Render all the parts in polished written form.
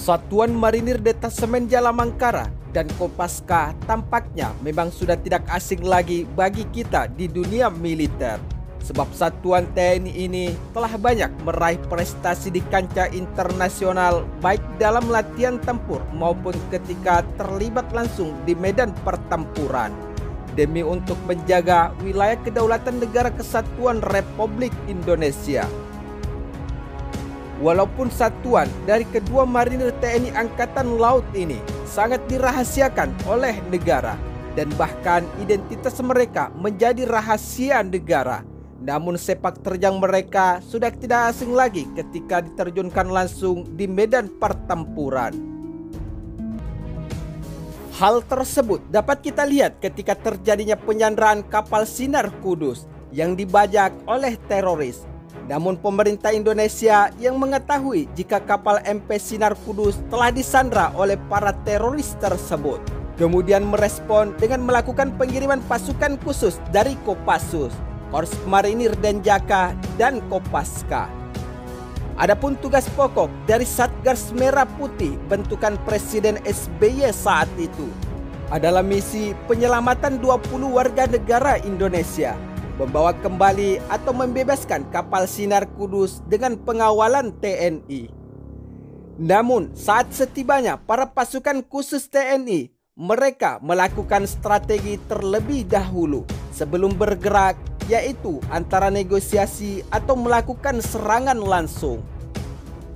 Satuan Marinir Detasemen Jala Mangkara dan Kopaska tampaknya memang sudah tidak asing lagi bagi kita di dunia militer. Sebab satuan TNI ini telah banyak meraih prestasi di kancah internasional baik dalam latihan tempur maupun ketika terlibat langsung di medan pertempuran demi untuk menjaga wilayah kedaulatan Negara Kesatuan Republik Indonesia. Walaupun satuan dari kedua marinir TNI Angkatan Laut ini sangat dirahasiakan oleh negara dan bahkan identitas mereka menjadi rahasia negara, namun sepak terjang mereka sudah tidak asing lagi ketika diterjunkan langsung di medan pertempuran. Hal tersebut dapat kita lihat ketika terjadinya penyanderaan kapal Sinar Kudus yang dibajak oleh teroris. Namun pemerintah Indonesia yang mengetahui jika kapal MP Sinar Kudus telah disandra oleh para teroris tersebut, kemudian merespon dengan melakukan pengiriman pasukan khusus dari Kopassus, Korps Marinir Denjaka, dan Kopaska. Adapun tugas pokok dari Satgas Merah Putih bentukan Presiden SBY saat itu adalah misi penyelamatan 20 warga negara Indonesia, membawa kembali atau membebaskan kapal Sinar Kudus dengan pengawalan TNI. Namun saat setibanya para pasukan khusus TNI, mereka melakukan strategi terlebih dahulu sebelum bergerak, yaitu antara negosiasi atau melakukan serangan langsung.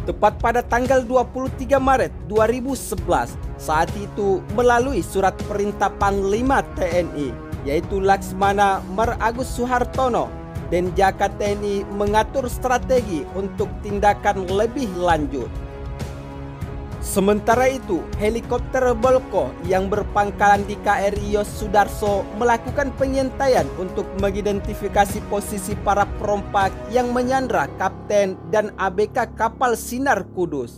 Tepat pada tanggal 23 Maret 2011, saat itu melalui surat perintah Panglima TNI, yaitu Laksmana Mar Agus Suhartono, Denjaka TNI mengatur strategi untuk tindakan lebih lanjut. Sementara itu, helikopter Bolko yang berpangkalan di KRI Yos Sudarso melakukan pengintaian untuk mengidentifikasi posisi para perompak yang menyandra kapten dan ABK kapal Sinar Kudus.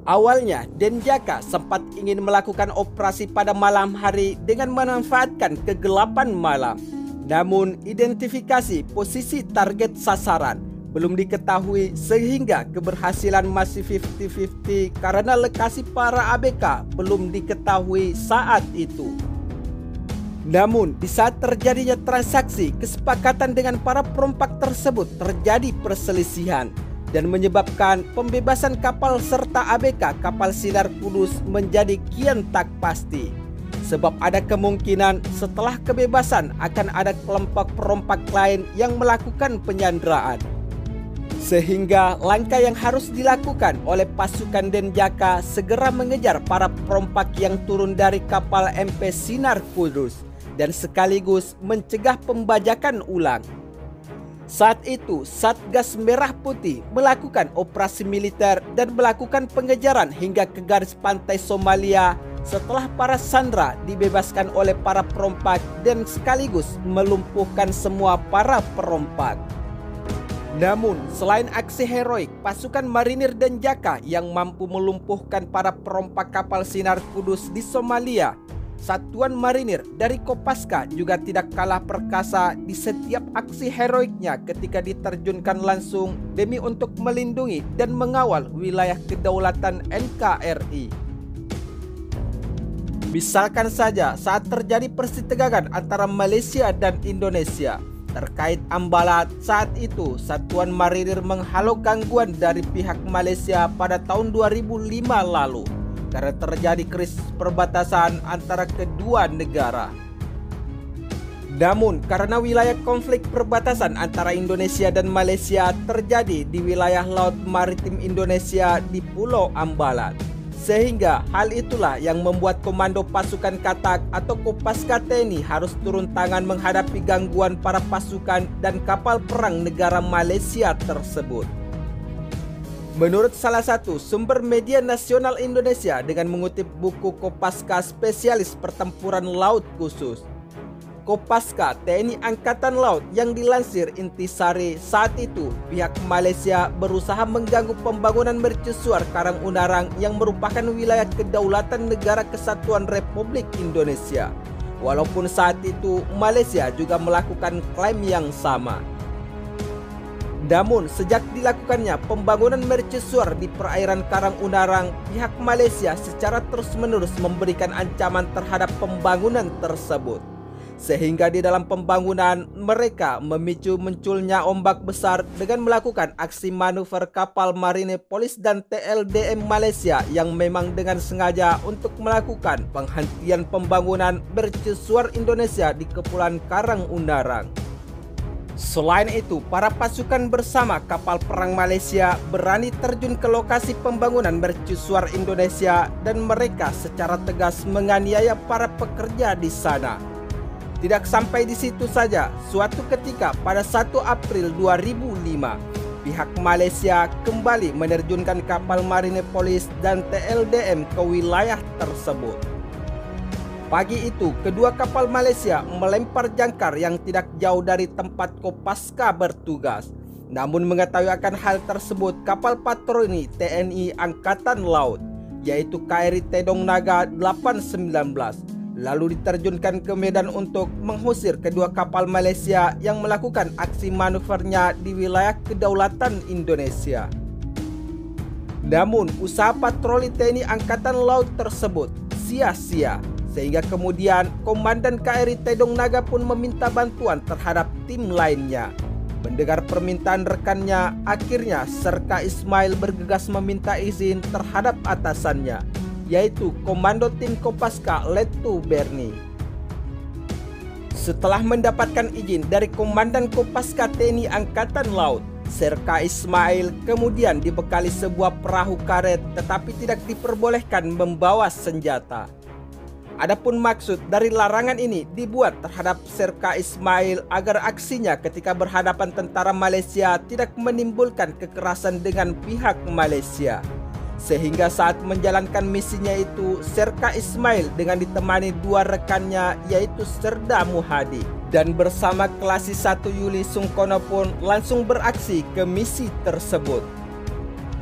Awalnya, Denjaka sempat ingin melakukan operasi pada malam hari dengan memanfaatkan kegelapan malam. Namun, identifikasi posisi target sasaran belum diketahui sehingga keberhasilan masih 50-50 karena lokasi para ABK belum diketahui saat itu. Namun, di saat terjadinya transaksi, kesepakatan dengan para perompak tersebut terjadi perselisihan dan menyebabkan pembebasan kapal serta ABK kapal Sinar Kudus menjadi kian tak pasti. Sebab ada kemungkinan setelah kebebasan akan ada kelompok perompak lain yang melakukan penyanderaan. Sehingga langkah yang harus dilakukan oleh pasukan Denjaka segera mengejar para perompak yang turun dari kapal MP Sinar Kudus dan sekaligus mencegah pembajakan ulang. Saat itu, Satgas Merah Putih melakukan operasi militer dan melakukan pengejaran hingga ke garis pantai Somalia setelah para sandera dibebaskan oleh para perompak dan sekaligus melumpuhkan semua para perompak. Namun, selain aksi heroik pasukan marinir Denjaka yang mampu melumpuhkan para perompak kapal Sinar Kudus di Somalia, satuan marinir dari Kopaska juga tidak kalah perkasa di setiap aksi heroiknya ketika diterjunkan langsung demi untuk melindungi dan mengawal wilayah kedaulatan NKRI. Misalkan saja saat terjadi persitegangan antara Malaysia dan Indonesia terkait Ambalat, saat itu Satuan Marinir menghalau gangguan dari pihak Malaysia pada tahun 2005 lalu karena terjadi krisis perbatasan antara kedua negara. Namun karena wilayah konflik perbatasan antara Indonesia dan Malaysia terjadi di wilayah Laut Maritim Indonesia di Pulau Ambalat, sehingga hal itulah yang membuat Komando Pasukan Katak atau Kopaska TNI harus turun tangan menghadapi gangguan para pasukan dan kapal perang negara Malaysia tersebut. Menurut salah satu sumber media nasional Indonesia dengan mengutip buku Kopaska Spesialis Pertempuran Laut Khusus, Kopaska TNI Angkatan Laut yang dilansir Intisari, saat itu pihak Malaysia berusaha mengganggu pembangunan mercusuar Karang Unarang yang merupakan wilayah kedaulatan Negara Kesatuan Republik Indonesia. Walaupun saat itu Malaysia juga melakukan klaim yang sama. Namun, sejak dilakukannya pembangunan mercusuar di perairan Karang Unarang, pihak Malaysia secara terus-menerus memberikan ancaman terhadap pembangunan tersebut. Sehingga di dalam pembangunan, mereka memicu munculnya ombak besar dengan melakukan aksi manuver kapal marine polis dan TLDM Malaysia yang memang dengan sengaja untuk melakukan penghentian pembangunan mercusuar Indonesia di Kepulauan Karang Unarang. Selain itu, para pasukan bersama kapal perang Malaysia berani terjun ke lokasi pembangunan mercusuar Indonesia dan mereka secara tegas menganiaya para pekerja di sana. Tidak sampai di situ saja, suatu ketika pada 1 April 2005, pihak Malaysia kembali menerjunkan kapal marine polis dan TLDM ke wilayah tersebut. Pagi itu, kedua kapal Malaysia melempar jangkar yang tidak jauh dari tempat Kopaska bertugas. Namun mengetahui akan hal tersebut, kapal patroli TNI Angkatan Laut, yaitu KRI Tedong Naga 819, lalu diterjunkan ke medan untuk mengusir kedua kapal Malaysia yang melakukan aksi manuvernya di wilayah kedaulatan Indonesia. Namun, usaha patroli TNI Angkatan Laut tersebut sia-sia. Sehingga kemudian Komandan KRI Tedong Naga pun meminta bantuan terhadap tim lainnya. Mendengar permintaan rekannya, akhirnya Serka Ismail bergegas meminta izin terhadap atasannya, yaitu Komando Tim Kopaska Letu Berni. Setelah mendapatkan izin dari Komandan Kopaska TNI Angkatan Laut, Serka Ismail kemudian dibekali sebuah perahu karet tetapi tidak diperbolehkan membawa senjata. Adapun maksud dari larangan ini dibuat terhadap Serka Ismail agar aksinya ketika berhadapan tentara Malaysia tidak menimbulkan kekerasan dengan pihak Malaysia. Sehingga saat menjalankan misinya itu, Serka Ismail dengan ditemani dua rekannya yaitu Serda Muhadi dan bersama Klasi 1 Yuli Sungkono pun langsung beraksi ke misi tersebut.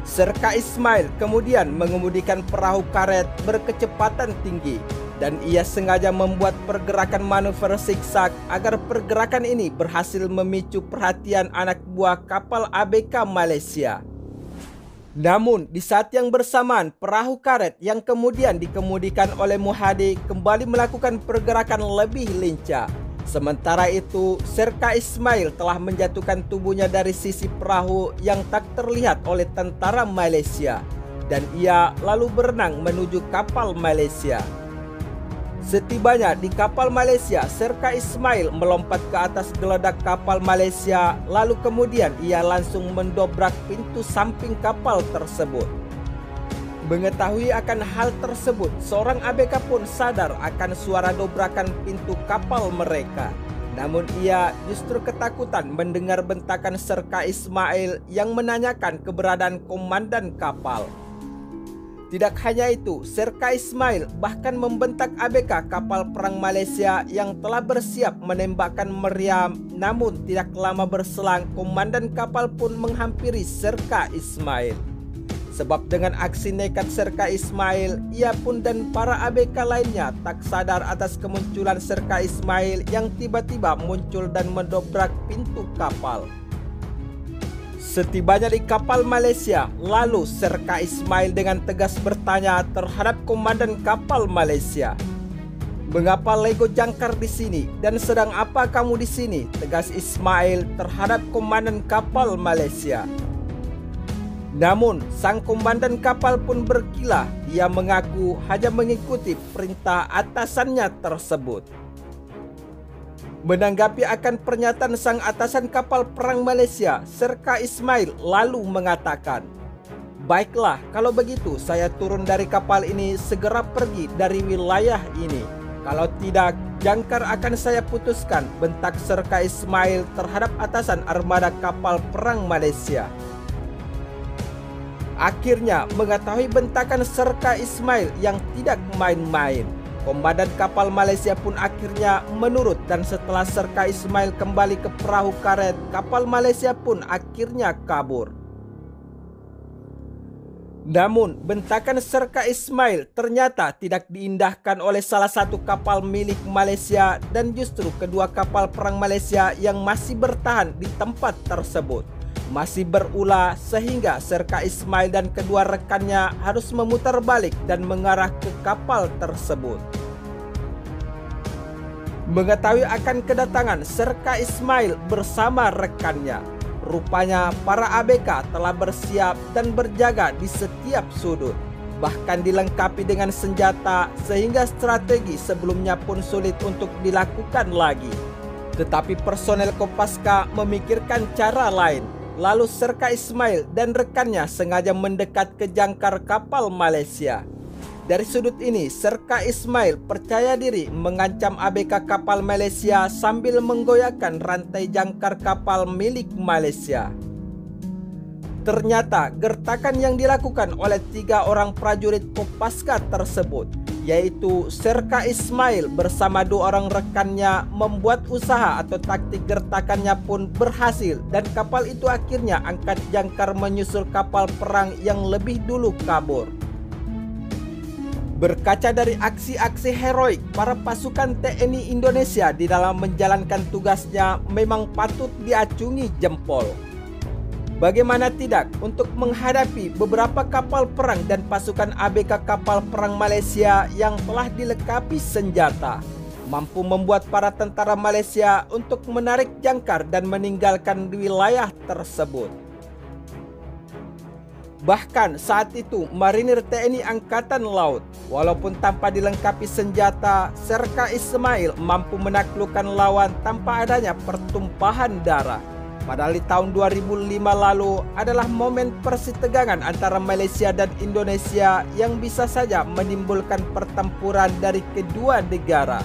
Serka Ismail kemudian mengemudikan perahu karet berkecepatan tinggi dan ia sengaja membuat pergerakan manuver zigzag agar pergerakan ini berhasil memicu perhatian anak buah kapal ABK Malaysia. Namun di saat yang bersamaan perahu karet yang kemudian dikemudikan oleh Muhadi kembali melakukan pergerakan lebih lincah. Sementara itu Serka Ismail telah menjatuhkan tubuhnya dari sisi perahu yang tak terlihat oleh tentara Malaysia dan ia lalu berenang menuju kapal Malaysia. Setibanya di kapal Malaysia, Serka Ismail melompat ke atas geledak kapal Malaysia, lalu kemudian ia langsung mendobrak pintu samping kapal tersebut. Mengetahui akan hal tersebut, seorang ABK pun sadar akan suara dobrakan pintu kapal mereka. Namun ia justru ketakutan mendengar bentakan Serka Ismail yang menanyakan keberadaan komandan kapal. Tidak hanya itu, Serka Ismail bahkan membentak ABK kapal perang Malaysia yang telah bersiap menembakkan meriam. Namun tidak lama berselang, komandan kapal pun menghampiri Serka Ismail. Sebab dengan aksi nekat Serka Ismail, ia pun dan para ABK lainnya tak sadar atas kemunculan Serka Ismail yang tiba-tiba muncul dan mendobrak pintu kapal. Setibanya di kapal Malaysia, lalu Serka Ismail dengan tegas bertanya terhadap komandan kapal Malaysia. "Mengapa lego jangkar di sini dan sedang apa kamu di sini?" tegas Ismail terhadap komandan kapal Malaysia. Namun sang komandan kapal pun berkilah, ia mengaku hanya mengikuti perintah atasannya tersebut. Menanggapi akan pernyataan sang atasan kapal perang Malaysia, Serka Ismail lalu mengatakan, "Baiklah, kalau begitu saya turun dari kapal ini segera pergi dari wilayah ini. Kalau tidak, jangkar akan saya putuskan," bentak Serka Ismail terhadap atasan armada kapal perang Malaysia. Akhirnya mengetahui bentakan Serka Ismail yang tidak main-main, komandan kapal Malaysia pun akhirnya menurut dan setelah Serka Ismail kembali ke perahu karet, kapal Malaysia pun akhirnya kabur. Namun bentakan Serka Ismail ternyata tidak diindahkan oleh salah satu kapal milik Malaysia dan justru kedua kapal perang Malaysia yang masih bertahan di tempat tersebut. masih berulah sehingga Serka Ismail dan kedua rekannya harus memutar balik dan mengarah ke kapal tersebut. Mengetahui akan kedatangan Serka Ismail bersama rekannya, rupanya para ABK telah bersiap dan berjaga di setiap sudut, bahkan dilengkapi dengan senjata sehingga strategi sebelumnya pun sulit untuk dilakukan lagi. Tetapi personel Kopaska memikirkan cara lain. Lalu Serka Ismail dan rekannya sengaja mendekat ke jangkar kapal Malaysia. Dari sudut ini, Serka Ismail percaya diri mengancam ABK kapal Malaysia sambil menggoyahkan rantai jangkar kapal milik Malaysia. Ternyata gertakan yang dilakukan oleh 3 orang prajurit Kopaska tersebut, yaitu Serka Ismail bersama 2 orang rekannya, membuat usaha atau taktik gertakannya pun berhasil dan kapal itu akhirnya angkat jangkar menyusul kapal perang yang lebih dulu kabur. Berkaca dari aksi-aksi heroik para pasukan TNI Indonesia di dalam menjalankan tugasnya memang patut diacungi jempol. Bagaimana tidak untuk menghadapi beberapa kapal perang dan pasukan ABK kapal perang Malaysia yang telah dilengkapi senjata, mampu membuat para tentara Malaysia untuk menarik jangkar dan meninggalkan wilayah tersebut. Bahkan saat itu marinir TNI Angkatan Laut, walaupun tanpa dilengkapi senjata, Serka Ismail mampu menaklukkan lawan tanpa adanya pertumpahan darah. Padahal di tahun 2005 lalu adalah momen persitegangan antara Malaysia dan Indonesia yang bisa saja menimbulkan pertempuran dari kedua negara.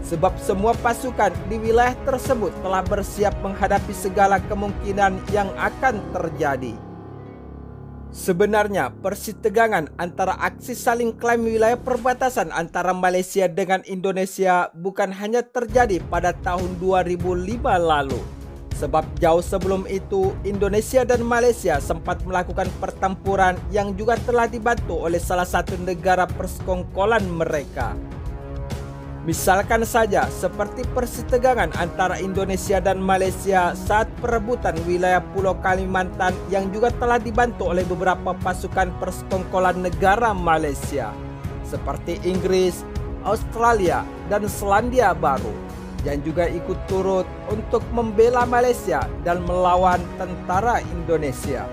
Sebab semua pasukan di wilayah tersebut telah bersiap menghadapi segala kemungkinan yang akan terjadi. Sebenarnya persitegangan antara aksi saling klaim wilayah perbatasan antara Malaysia dengan Indonesia bukan hanya terjadi pada tahun 2005 lalu. Sebab jauh sebelum itu Indonesia dan Malaysia sempat melakukan pertempuran yang juga telah dibantu oleh salah satu negara persekongkolan mereka. Misalkan saja seperti persitegangan antara Indonesia dan Malaysia saat perebutan wilayah Pulau Kalimantan yang juga telah dibantu oleh beberapa pasukan persekongkolan negara Malaysia seperti Inggris, Australia, dan Selandia Baru yang juga ikut turut untuk membela Malaysia dan melawan tentara Indonesia.